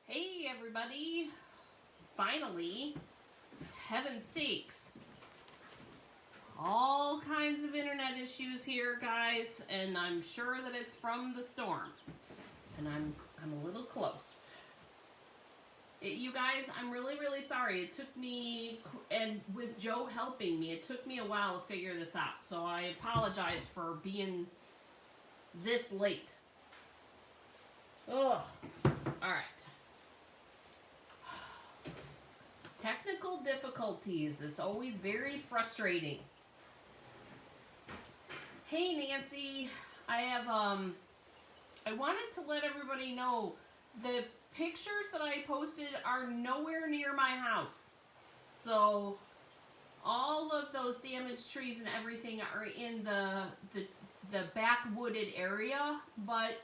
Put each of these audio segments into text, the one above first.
Hey everybody, finally, heaven's sakes, all kinds of internet issues here, guys, and I'm sure that it's from the storm, and I'm a little close. You guys, I'm really sorry. It took me, and with Joe helping me, it took me a while to figure this out, so I apologize for being this late. Ugh. Alright. Technical difficulties. It's always very frustrating. Hey Nancy, I wanted to let everybody know the pictures that I posted are nowhere near my house. So all of those damaged trees and everything are in the back wooded area, but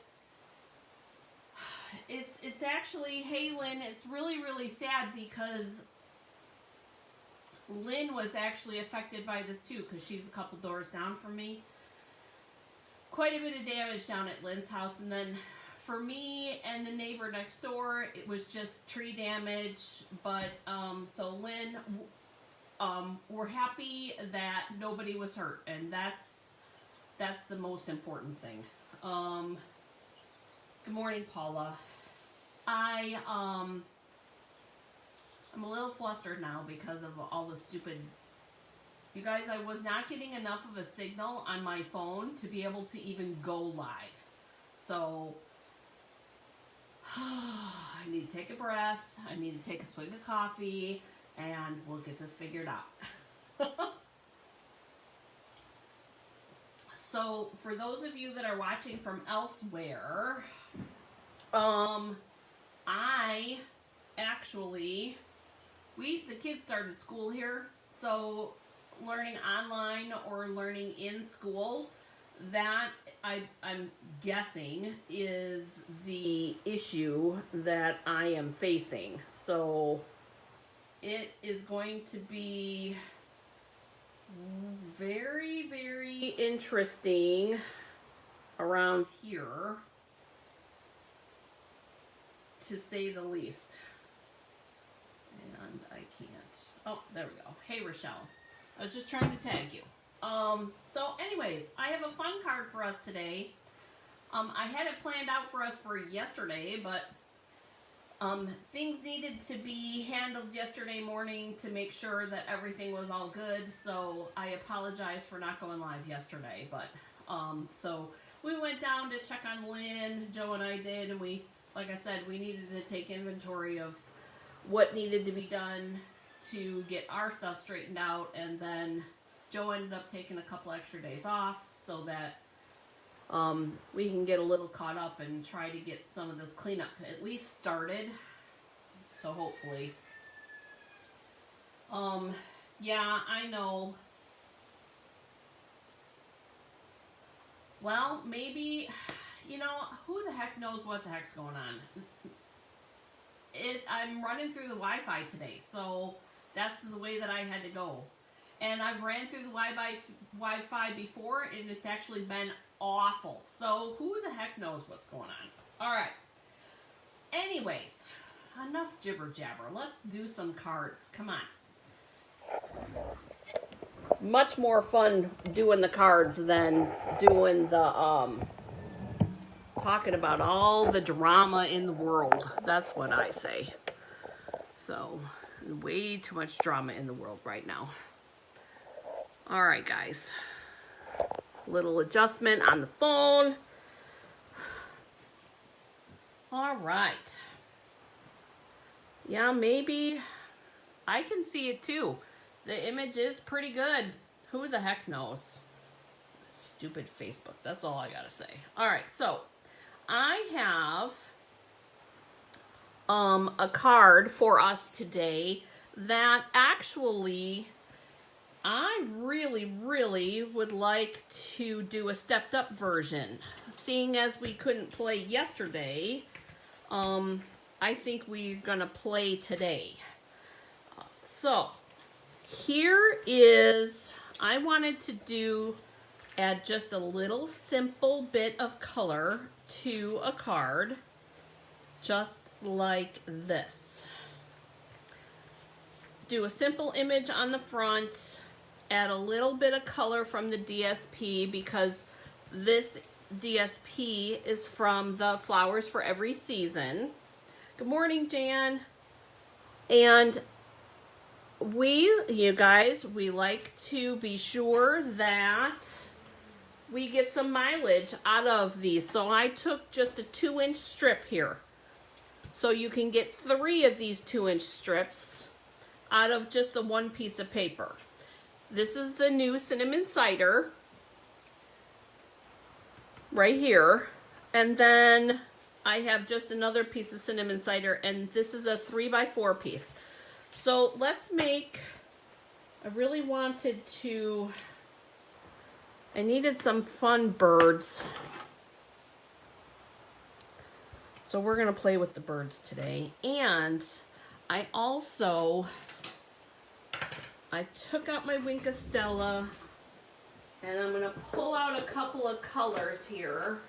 it's actually, hey Lynn, it's really sad because Lynn was actually affected by this too, because she's a couple doors down from me. Quite a bit of damage down at Lynn's house, and then for me and the neighbor next door, it was just tree damage. But so Lynn, we're happy that nobody was hurt, and that's the most important thing. Good morning, Paula. I'm a little flustered now because of all the stupid... You guys, I was not getting enough of a signal on my phone to be able to even go live. So, I need to take a breath, I need to take a swig of coffee, and we'll get this figured out. So, for those of you that are watching from elsewhere, I actually... the kids started school here, so learning online or learning in school, that I'm guessing is the issue that I am facing. So it is going to be very interesting around here, to say the least. And I can't. Oh, there we go. Hey, Rochelle. I was just trying to tag you. So anyways, I have a fun card for us today. I had it planned out for us for yesterday, but things needed to be handled yesterday morning to make sure that everything was all good. So I apologize for not going live yesterday, but so we went down to check on Lynn. Joe and I did, and we, like I said, we needed to take inventory of what needed to be done to get our stuff straightened out, and then Joe ended up taking a couple extra days off so that we can get a little caught up and try to get some of this cleanup at least started. So hopefully, yeah, I know. Well, maybe, who the heck knows what the heck's going on. I'm running through the Wi-Fi today, so that's the way that I had to go. And I've ran through the Wi-Fi before, and it's actually been awful. So who the heck knows what's going on? All right. Anyways, enough jibber jabber. Let's do some cards. Come on. It's much more fun doing the cards than doing the talking about all the drama in the world. That's what I say. So, way too much drama in the world right now. All right, guys. Little adjustment on the phone. All right. Yeah, maybe I can see it too. The image is pretty good. Who the heck knows? Stupid Facebook. That's all I gotta say. All right, so I have a card for us today that actually I really would like to do a stepped up version. Seeing as we couldn't play yesterday, I think we're gonna play today. So here is, I wanted to add just a little simple bit of color to a card, just like this. Do a simple image on the front, add a little bit of color from the DSP because this DSP is from the Flowers for Every Season. Good morning, Jan. And you guys, we like to be sure that we get some mileage out of these. So I took just a 2-inch strip here. So you can get 3 of these 2-inch strips out of just the one piece of paper. This is the new cinnamon cider right here. And then I have just another piece of cinnamon cider, and this is a 3x4 piece. So let's make, I really wanted to, I needed some fun birds. So we're gonna play with the birds today. And I took out my Wink of Stella, and I'm gonna pull out a couple of colors here.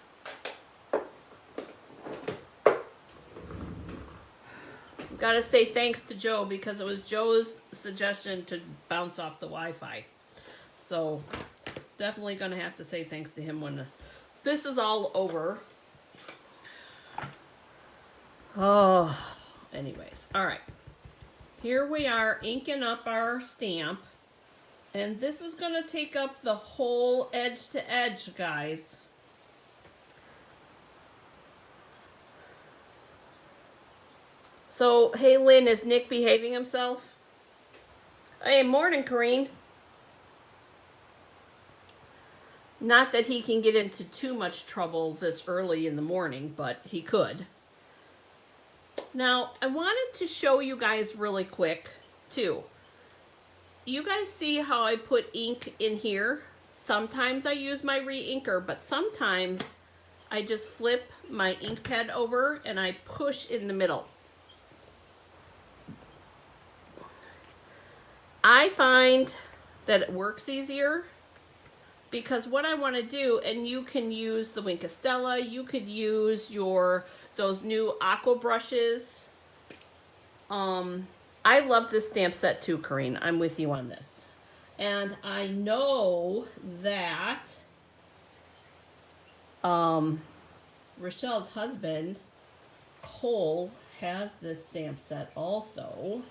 Gotta say thanks to Joe because it was Joe's suggestion to bounce off the Wi-Fi. So definitely gonna have to say thanks to him when this is all over. Oh, anyways, all right. Here we are inking up our stamp. And this is gonna take up the whole edge to edge, guys. So, hey Lynn, is Nick behaving himself? Hey, morning, Corrine. Not that he can get into too much trouble this early in the morning, but he could. Now, I wanted to show you guys really quick, too. You guys see how I put ink in here? Sometimes I use my re-inker, but sometimes I just flip my ink pad over and I push in the middle. I find that it works easier because what I want to do, and you can use the Wink of Stella, you could use those new aqua brushes. I love this stamp set too, Corrine. I'm with you on this. And I know that Rochelle's husband, Cole, has this stamp set also.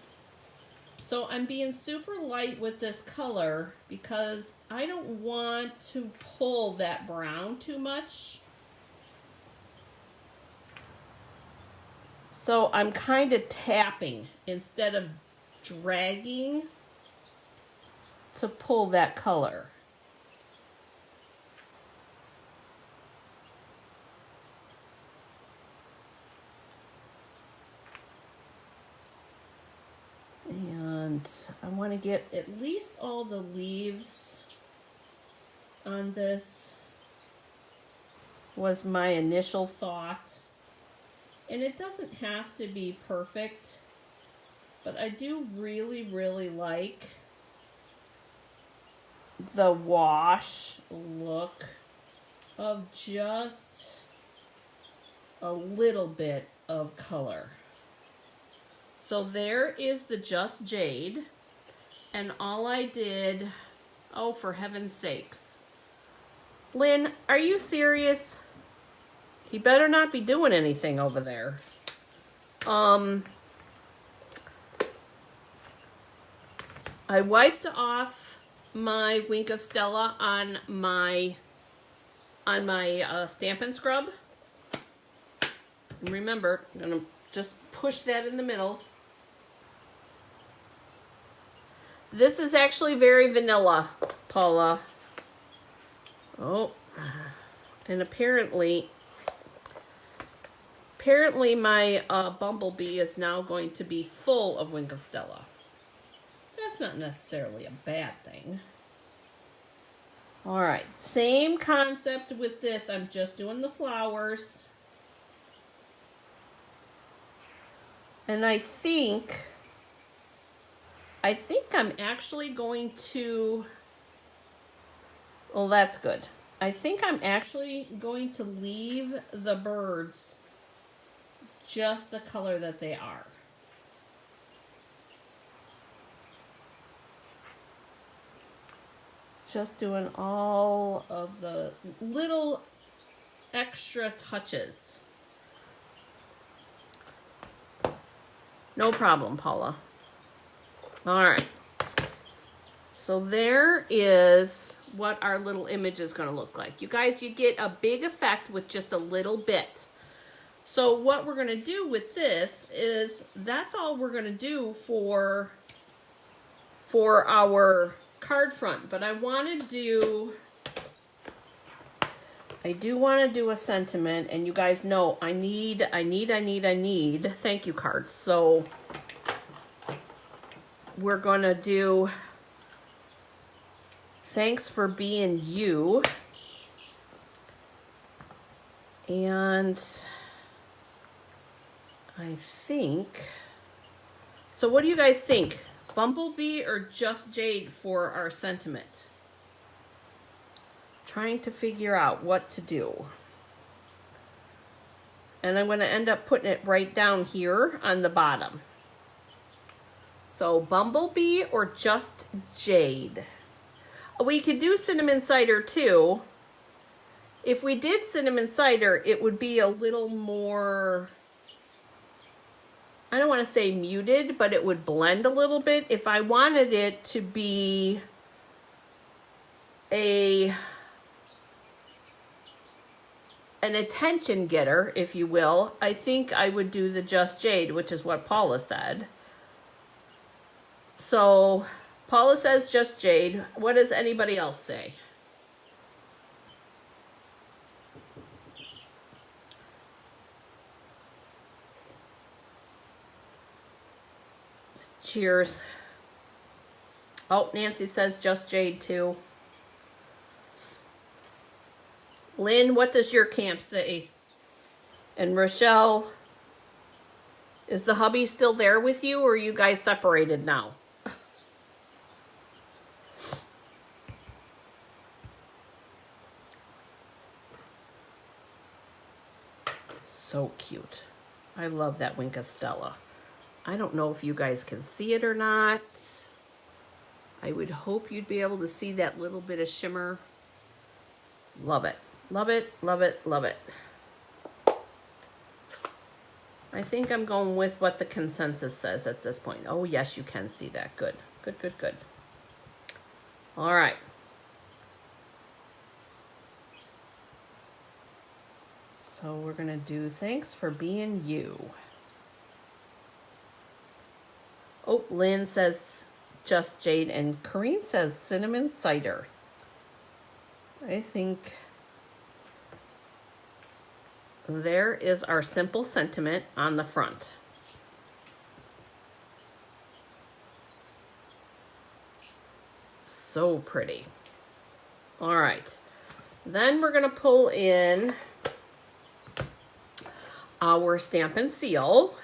So I'm being super light with this color because I don't want to pull that brown too much. So I'm kind of tapping instead of dragging to pull that color. And I want to get at least all the leaves on this, was my initial thought. And it doesn't have to be perfect, but I do really, really like the wash look of just a little bit of color. So there is the Just Jade, and all I did, oh, for heaven's sakes. Lynn, are you serious? He better not be doing anything over there. I wiped off my Wink of Stella on my Stampin' Scrub. And remember, I'm gonna just push that in the middle. This is actually very vanilla, Paula. Oh, and apparently my Bumblebee is now going to be full of Wink of Stella. That's not necessarily a bad thing. All right, same concept with this. I'm just doing the flowers. And I think I'm actually going to, well, that's good. I think I'm actually going to leave the birds just the color that they are. Just doing all of the little extra touches. No problem, Paula. All right. So there is what our little image is going to look like. You guys, you get a big effect with just a little bit. So what we're going to do with this is that's all we're going to do for our card front. But I want to do, I do want to do a sentiment, and you guys know I need thank you cards. So we're going to do thanks for being you. And I think, so what do you guys think? Bumblebee or Just Jade for our sentiment? Trying to figure out what to do. And I'm going to end up putting it right down here on the bottom. So Bumblebee or Just Jade? We could do cinnamon cider too. If we did cinnamon cider, it would be a little more, I don't want to say muted, but it would blend a little bit. If I wanted it to be an attention getter, if you will, I think I would do the Just Jade, which is what Paula said. So Paula says Just Jade. What does anybody else say? Cheers. Oh, Nancy says Just Jade too. Lynn, what does your camp say? And Rochelle, is the hubby still there with you, or are you guys separated now? So cute. I love that Wink Stella. I don't know if you guys can see it or not. I would hope you'd be able to see that little bit of shimmer. Love it. Love it, love it, love it. I think I'm going with what the consensus says at this point. Oh, yes, you can see that. Good, good, good, good. All right. So we're going to do thanks for being you. Oh, Lynn says Just Jade, and Corrine says cinnamon cider. I think there is our simple sentiment on the front. So pretty. All right. Then we're going to pull in our Stampin' Seal.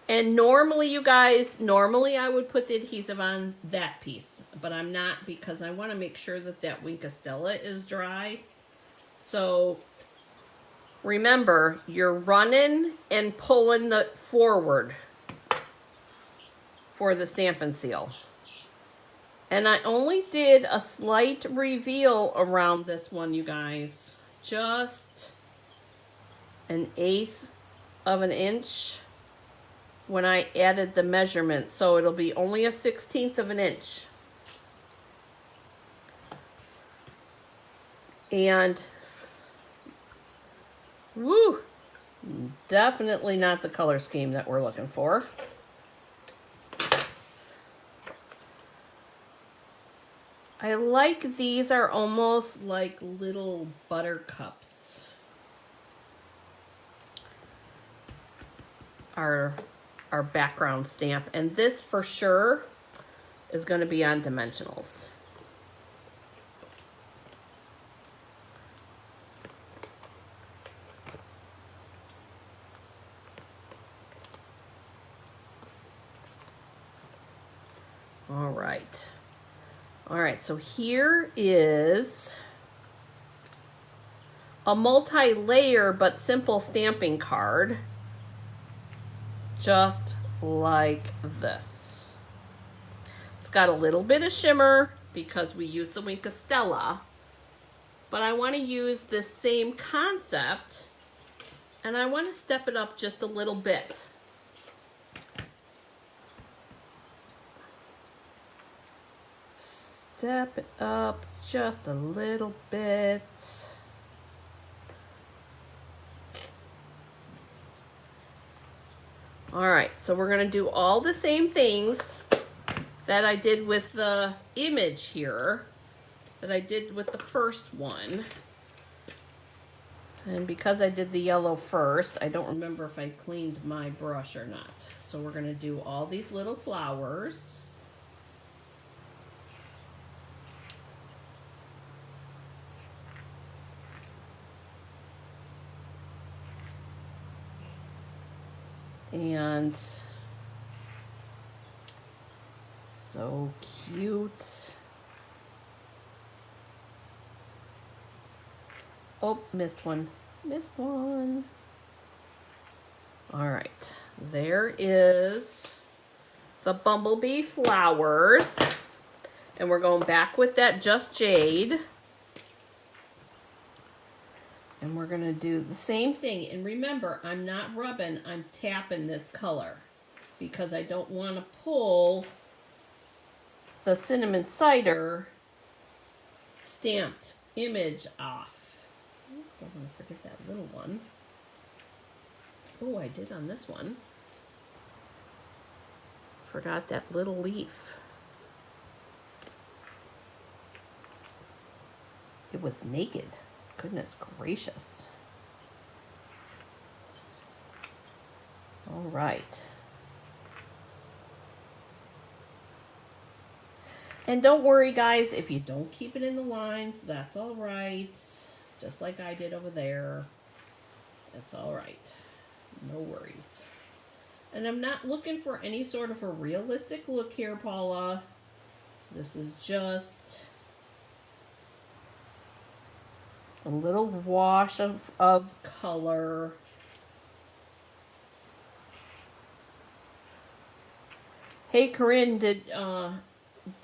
And normally, you guys, I would put the adhesive on that piece, but I'm not, because I want to make sure that that Wink Stella is dry. So remember, you're running and pulling the forward for the Stampin' Seal. And I only did a slight reveal around this one, you guys. Just 1/8 of an inch when I added the measurement. So it'll be only a 1/16 of an inch. And woo, definitely not the color scheme that we're looking for. I like these are almost like little buttercups. Our background stamp, and this for sure is going to be on dimensionals. All right, so here is a multi-layer but simple stamping card, just like this. It's got a little bit of shimmer because we use the Wink of Stella, but I want to use this same concept and I want to step it up just a little bit. Step it up just a little bit. All right, so we're gonna do all the same things that I did with the image here, that I did with the first one. And because I did the yellow first, I don't remember if I cleaned my brush or not. So we're gonna do all these little flowers. And so cute. Oh, missed one. Missed one. All right. There is the bumblebee flowers. And we're going back with that Just Jade. And we're going to do the same thing. And remember, I'm not rubbing, I'm tapping this color because I don't want to pull the cinnamon cider stamped image off. I don't want to forget that little one. Oh, I did on this one. Forgot that little leaf. It was naked. Goodness gracious. All right. And don't worry, guys, if you don't keep it in the lines, that's all right. Just like I did over there. That's all right. No worries. And I'm not looking for any sort of a realistic look here, Paula. This is just a little wash of color. Hey, Corinne, did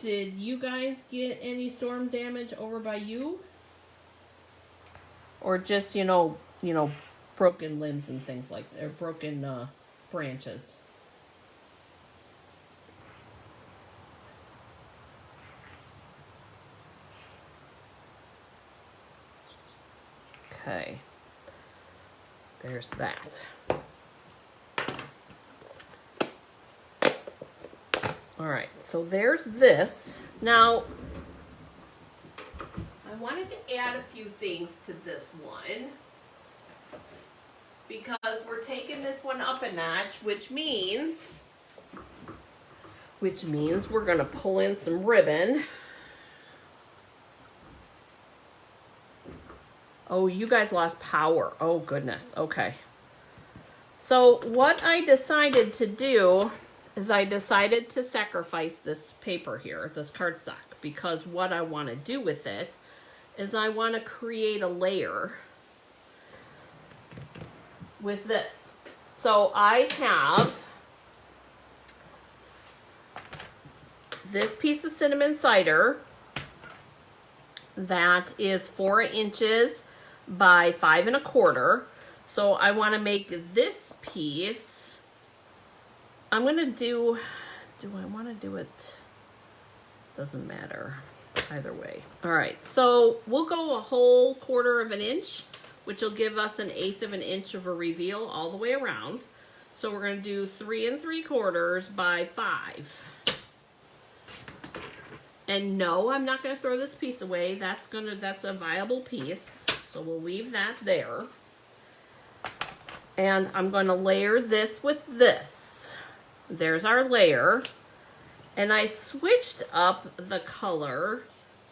you guys get any storm damage over by you? Or just, you know, broken limbs and things like that, or broken branches? Okay, there's that. All right, so there's this. Now, I wanted to add a few things to this one because we're taking this one up a notch, which means we're gonna pull in some ribbon. Oh, you guys lost power. Oh, goodness. Okay. So what I decided to do is I decided to sacrifice this paper here, this cardstock, because what I want to do with it is I want to create a layer with this. So I have this piece of cinnamon cider that is 4 inches by 5 1/4. So I want to make this piece. I'm going to do I want to do it? Doesn't matter either way. All right, so we'll go a whole 1/4 of an inch, which will give us an 1/8 of an inch of a reveal all the way around. So we're going to do 3 3/4 by 5. And no, I'm not going to throw this piece away. That's a viable piece. So we'll leave that there. And I'm going to layer this with this. There's our layer. And I switched up the color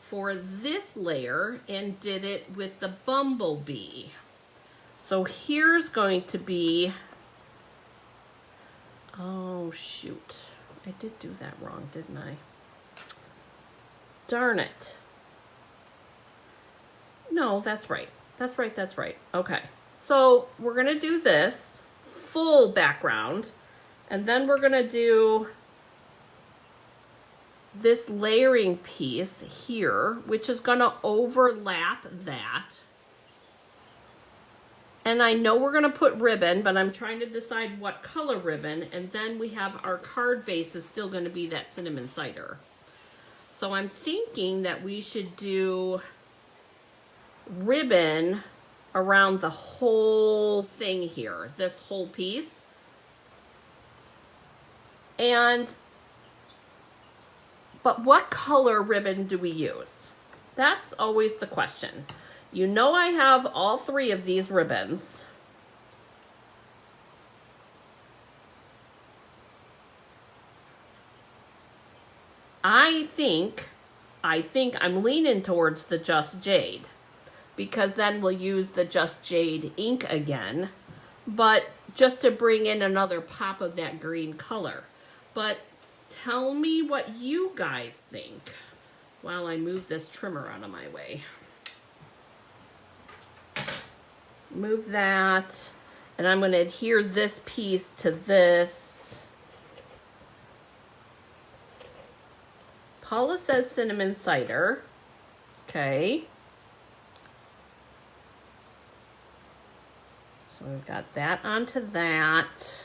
for this layer and did it with the bumblebee. So here's going to be, oh shoot, I did do that wrong, didn't I? Darn it. No, that's right. That's right, that's right. Okay. So we're going to do this full background, and then we're going to do this layering piece here, which is going to overlap that. And I know we're going to put ribbon, but I'm trying to decide what color ribbon, and then we have our card base is still going to be that cinnamon cider. So I'm thinking that we should do ribbon around the whole thing here, this whole piece. But what color ribbon do we use? That's always the question. You know I have all three of these ribbons. I think I'm leaning towards the Just Jade, because then we'll use the Just Jade ink again, but just to bring in another pop of that green color. But tell me what you guys think while I move this trimmer out of my way. Move that, and I'm going to adhere this piece to this. Paula says cinnamon cider. Okay. So we've got that onto that.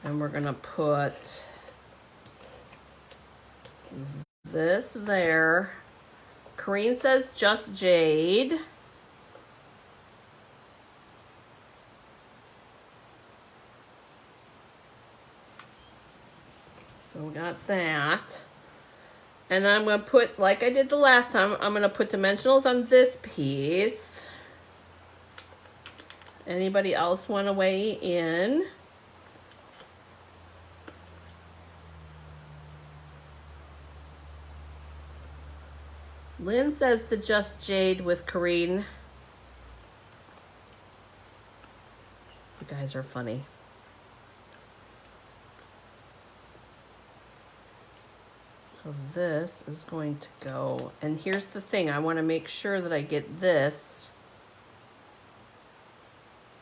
And we're going to put this there. Corrine says Just Jade. So we got that. And I'm going to put, like I did the last time, I'm going to put dimensionals on this piece. Anybody else want to weigh in? Lynn says the Just Jade with Corrine. You guys are funny. So this is going to go, and here's the thing, I want to make sure that I get this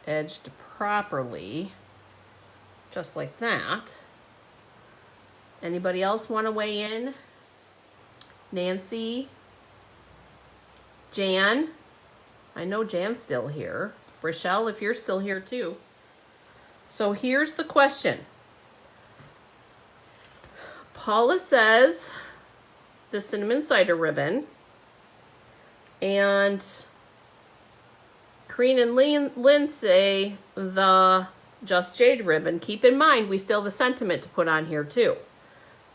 edged properly, just like that. Anybody else want to weigh in? Nancy? Jan? I know Jan's still here. Rochelle, if you're still here too. So here's the question. Paula says the cinnamon cider ribbon, and Corrine and Lynn say the Just Jade ribbon. Keep in mind, we still have a sentiment to put on here too.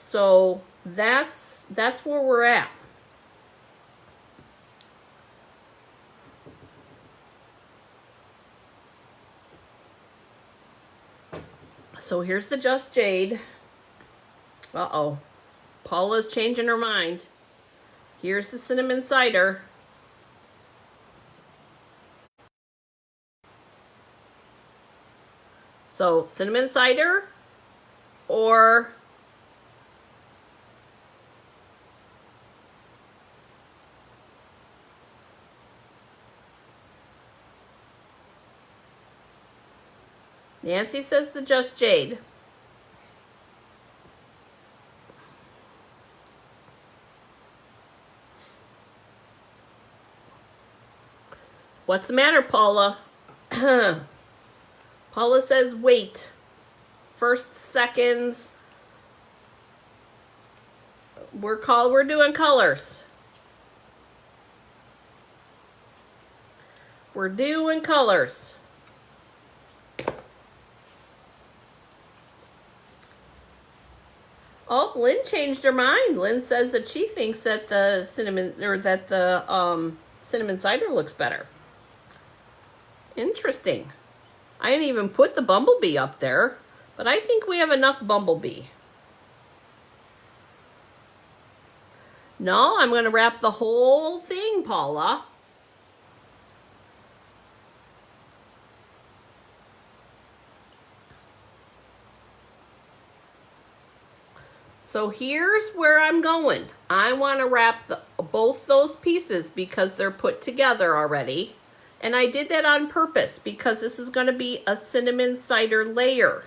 So that's where we're at. So here's the Just Jade. Uh-oh. Paula's changing her mind. Here's the cinnamon cider. So, cinnamon cider or Nancy says the Just Jade. What's the matter, Paula? Paula says wait. First, seconds. We're doing colors. We're doing colors. Oh, Lynn changed her mind. Lynn says that she thinks that the cinnamon cider looks better. Interesting. I didn't even put the bumblebee up there, but I think we have enough bumblebee. No, I'm going to wrap the whole thing, Paula. So here's where I'm going. I want to wrap both those pieces because they're put together already. And I did that on purpose because this is going to be a cinnamon cider layer.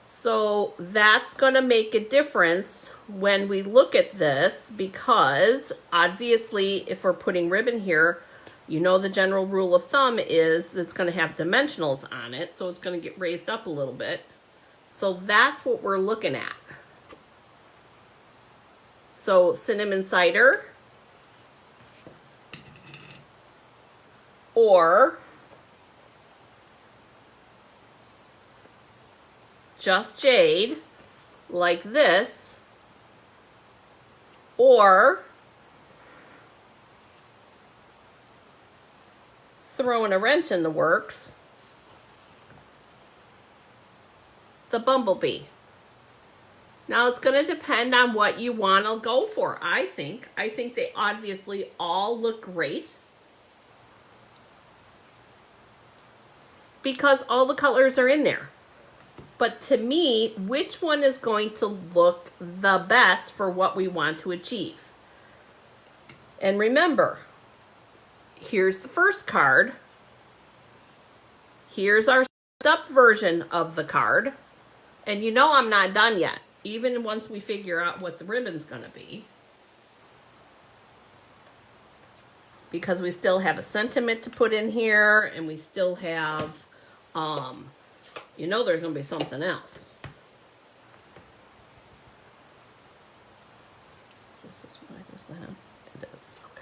So that's going to make a difference when we look at this, because obviously if we're putting ribbon here, you know the general rule of thumb is it's going to have dimensionals on it, so it's going to get raised up a little bit. So that's what we're looking at. So cinnamon cider or just jade like this, or throwing a wrench in the works, the bumblebee. Now it's going to depend on what you want to go for. I think they obviously all look great because all the colors are in there. But to me, which one is going to look the best for what we want to achieve? And remember, here's the first card. Here's our up version of the card. And you know I'm not done yet, even once we figure out what the ribbon's going to be. Because we still have a sentiment to put in here, and we still have, you know there's going to be something else. This is why there's that. It is. Okay.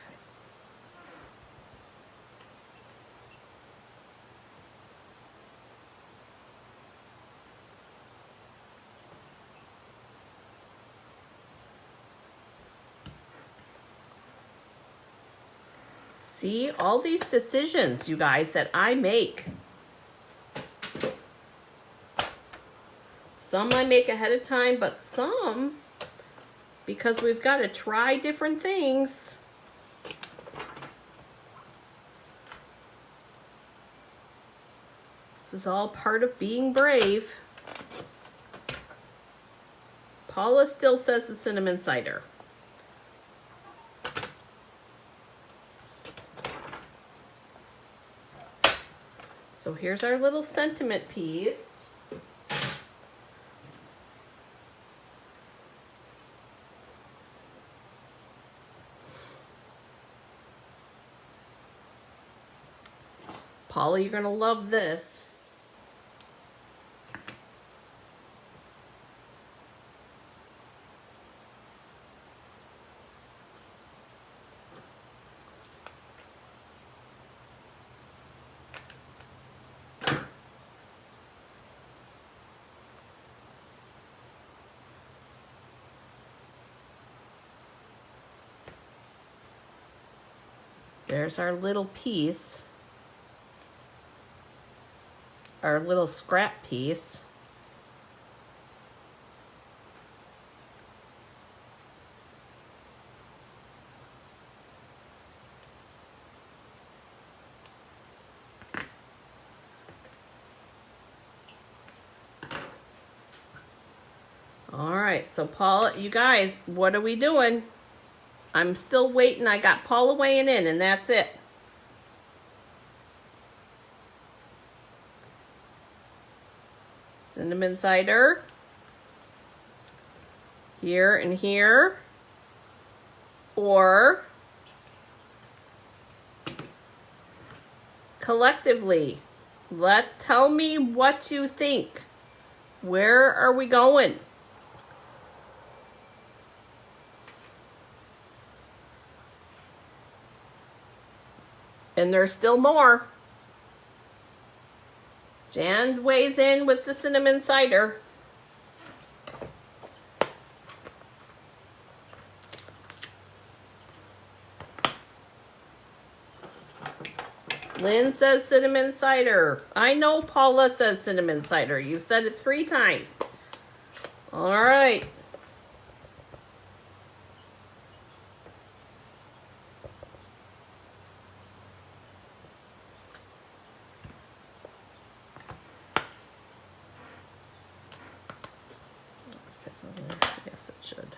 See, all these decisions, you guys, that I make. Some I make ahead of time, but some, because we've got to try different things. This is all part of being brave. Paula still says the cinnamon cider. So here's our little sentiment piece. Paula, you're going to love this. There's our little piece. Our little scrap piece. All right, so Paula, you guys, what are we doing? I'm still waiting. I got Paula weighing in, and that's it. Cinnamon cider. Here and here. Or collectively, tell me what you think. Where are we going? And there's still more. Jan weighs in with the cinnamon cider. Lynn says cinnamon cider. I know Paula says cinnamon cider. You said it 3 times. All right. Yes, it should.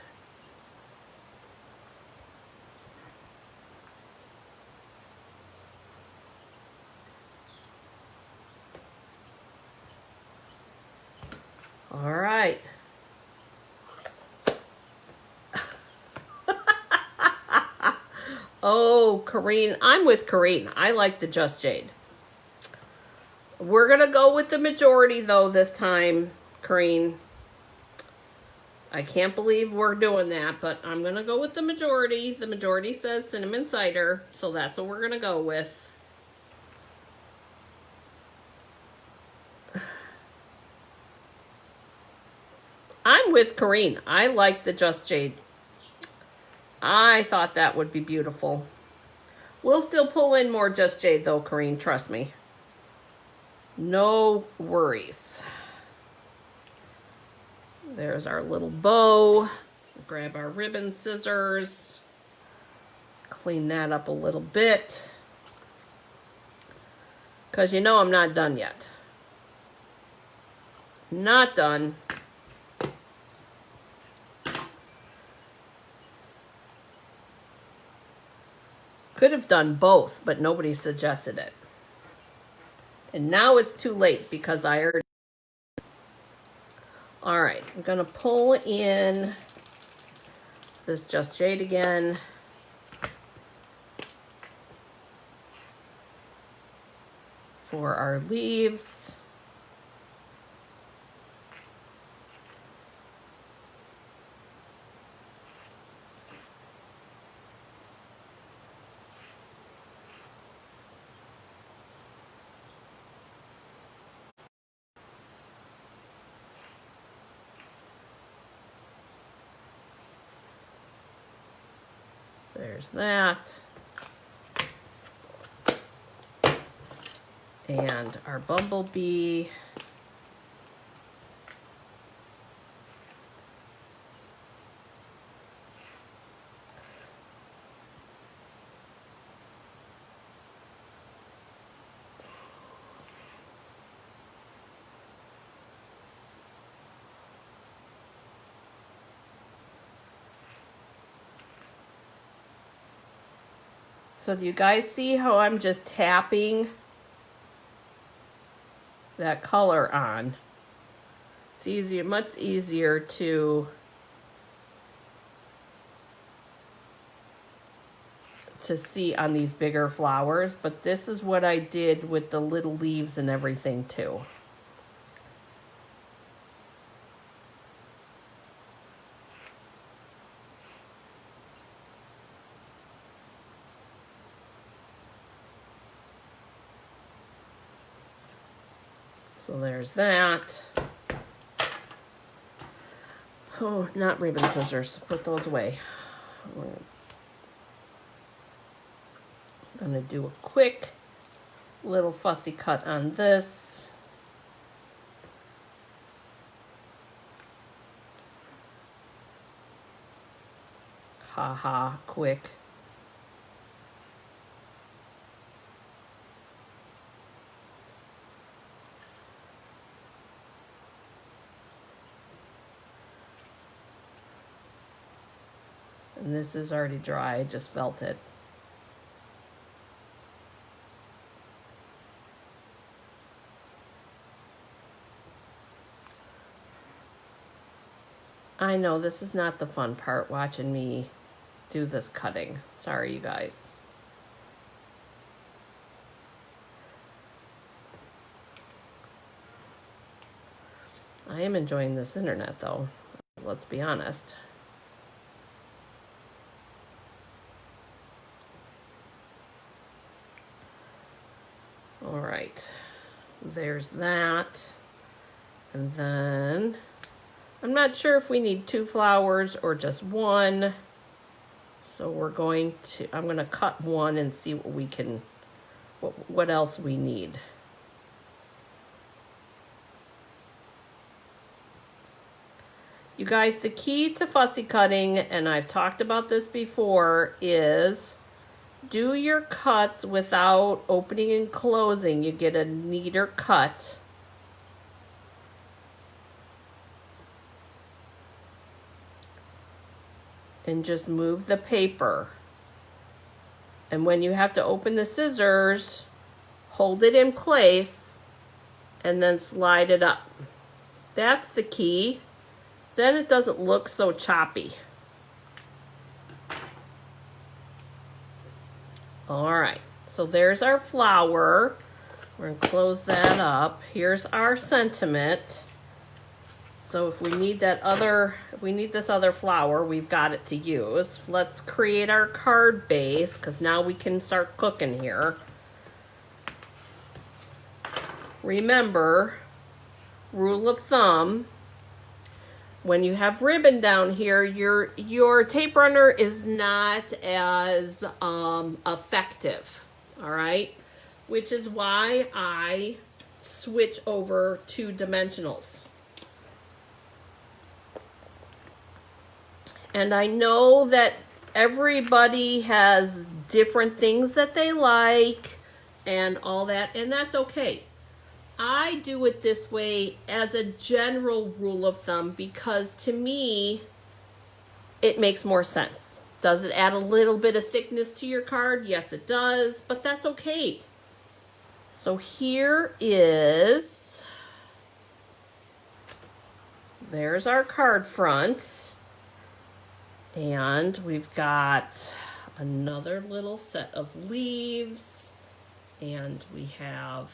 All right. Oh, Corrine. I'm with Corrine. I like the Just Jade. We're going to go with the majority, though, this time, Corrine. I can't believe we're doing that, but I'm going to go with the majority. The majority says cinnamon cider, so that's what we're going to go with. I'm with Corrine. I like the Just Jade. I thought that would be beautiful. We'll still pull in more Just Jade, though, Corrine. Trust me. No worries. There's our little bow. Grab our ribbon scissors. Clean that up a little bit. Because you know I'm not done yet. Not done. Could have done both, but nobody suggested it. And now it's too late because I already... All right, I'm going to pull in this Just Jade again. For our leaves. There's that. And our bumblebee. So do you guys see how I'm just tapping that color on? It's easier, much easier to see on these bigger flowers, but this is what I did with the little leaves and everything too. So there's that. Oh, not ribbon scissors. Put those away. I'm going to do a quick little fussy cut on this. Ha, quick. And this is already dry, I just felt it. I know this is not the fun part, watching me do this cutting. Sorry, you guys. I am enjoying this internet though, let's be honest. All right, there's that. And then I'm not sure if we need 2 flowers or just 1. So I'm going to cut 1 and see what we can, what else we need. You guys, the key to fussy cutting, and I've talked about this before, is do your cuts without opening and closing. You get a neater cut. And just move the paper. And when you have to open the scissors, hold it in place and then slide it up. That's the key. Then it doesn't look so choppy. All right, so there's our flower. We're gonna close that up. Here's our sentiment. So if we need this other flower, we've got it to use. Let's create our card base, because now we can start cooking here. Remember, rule of thumb, when you have ribbon down here, your tape runner is not as effective, all right? Which is why I switch over to dimensionals. And I know that everybody has different things that they like and all that, and that's okay. I do it this way as a general rule of thumb because to me, it makes more sense. Does it add a little bit of thickness to your card? Yes, it does, but that's okay. So here is, there's our card front. And we've got another little set of leaves. And we have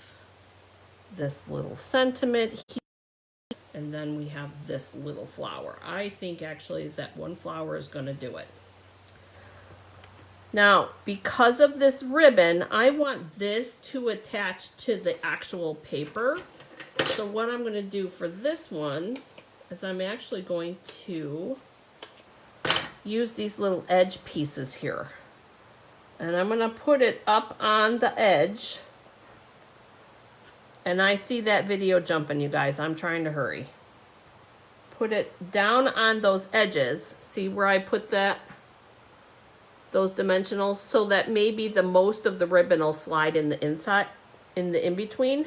this little sentiment here. And then we have this little flower. I think actually that one flower is going to do it. Now, because of this ribbon, I want this to attach to the actual paper. So what I'm going to do for this one is I'm actually going to use these little edge pieces here. And I'm going to put it up on the edge. And I see that video jumping, you guys. I'm trying to hurry. Put it down on those edges. See where I put that? Those dimensionals, so that maybe the most of the ribbon will slide in the inside, in the in-between.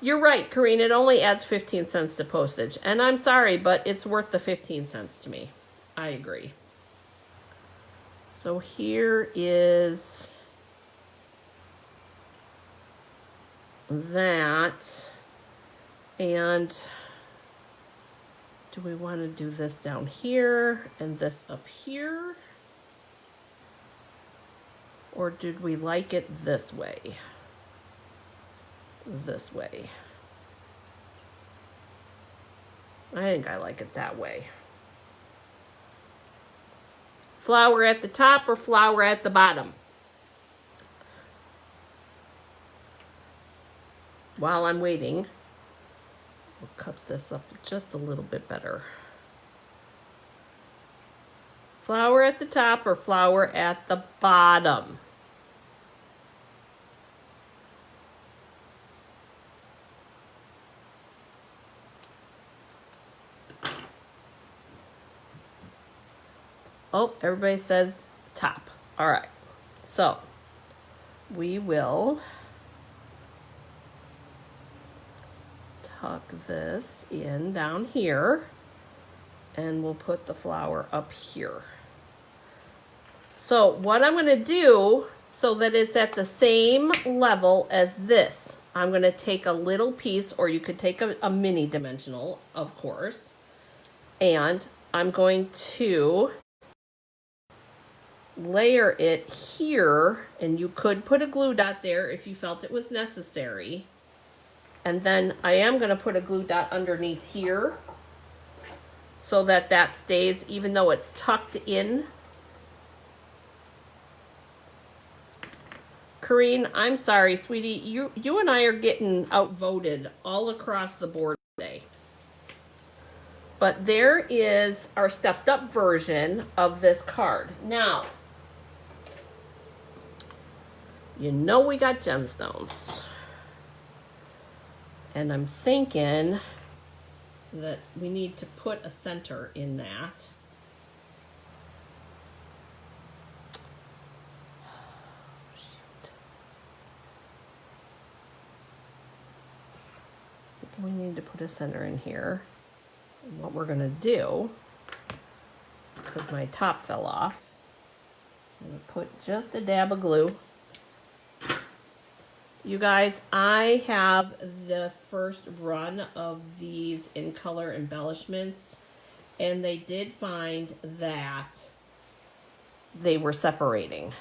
You're right, Corrine, it only adds 15 cents to postage. And I'm sorry, but it's worth the 15 cents to me. I agree. So here is that. And do we want to do this down here and this up here? Or did we like it this way? This way. I think I like it that way. Flower at the top or flower at the bottom? While I'm waiting, we'll cut this up just a little bit better. Flower at the top or flower at the bottom? Oh, everybody says top. All right. So we will tuck this in down here and we'll put the flower up here. So what I'm going to do so that it's at the same level as this, I'm going to take a little piece, or you could take a mini dimensional, of course, and I'm going to layer it here, and you could put a glue dot there if you felt it was necessary. And then I am going to put a glue dot underneath here so that that stays, even though it's tucked in. Corrine, I'm sorry, sweetie. You and I are getting outvoted all across the board today. But there is our stepped up version of this card. Now, you know we got gemstones. And I'm thinking that we need to put a center in that. We need to put a center in here. And what we're going to do, because my top fell off, I'm going to put just a dab of glue You guys, I have the first run of these in color embellishments, and they did find that they were separating.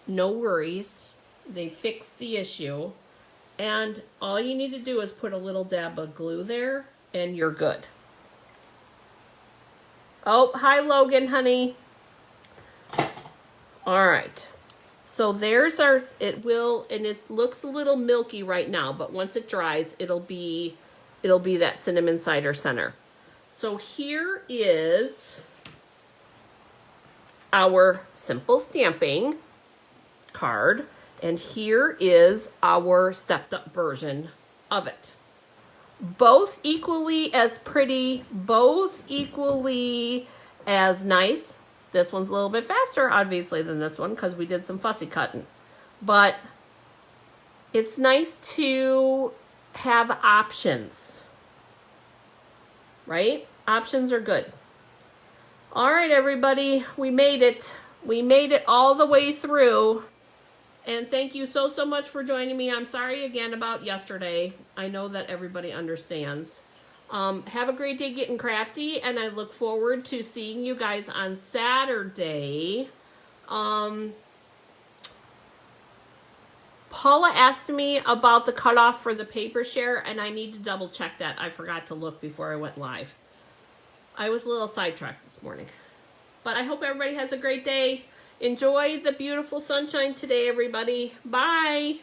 No worries. They fixed the issue, and all you need to do is put a little dab of glue there, and you're good. Oh, hi, Logan, honey. All right. So there's our, it will, and it looks a little milky right now, but once it dries, it'll be that cinnamon cider center. So here is our simple stamping card, and here is our stepped up version of it. Both equally as pretty, both equally as nice. This one's a little bit faster, obviously, than this one because we did some fussy cutting. But it's nice to have options, right? Options are good. All right, everybody, we made it. We made it all the way through. And thank you so much for joining me. I'm sorry again about yesterday. I know that everybody understands. Have a great day getting crafty, and I look forward to seeing you guys on Saturday. Paula asked me about the cutoff for the paper share, and I need to double check that. I forgot to look before I went live. I was a little sidetracked this morning. But I hope everybody has a great day. Enjoy the beautiful sunshine today, everybody. Bye.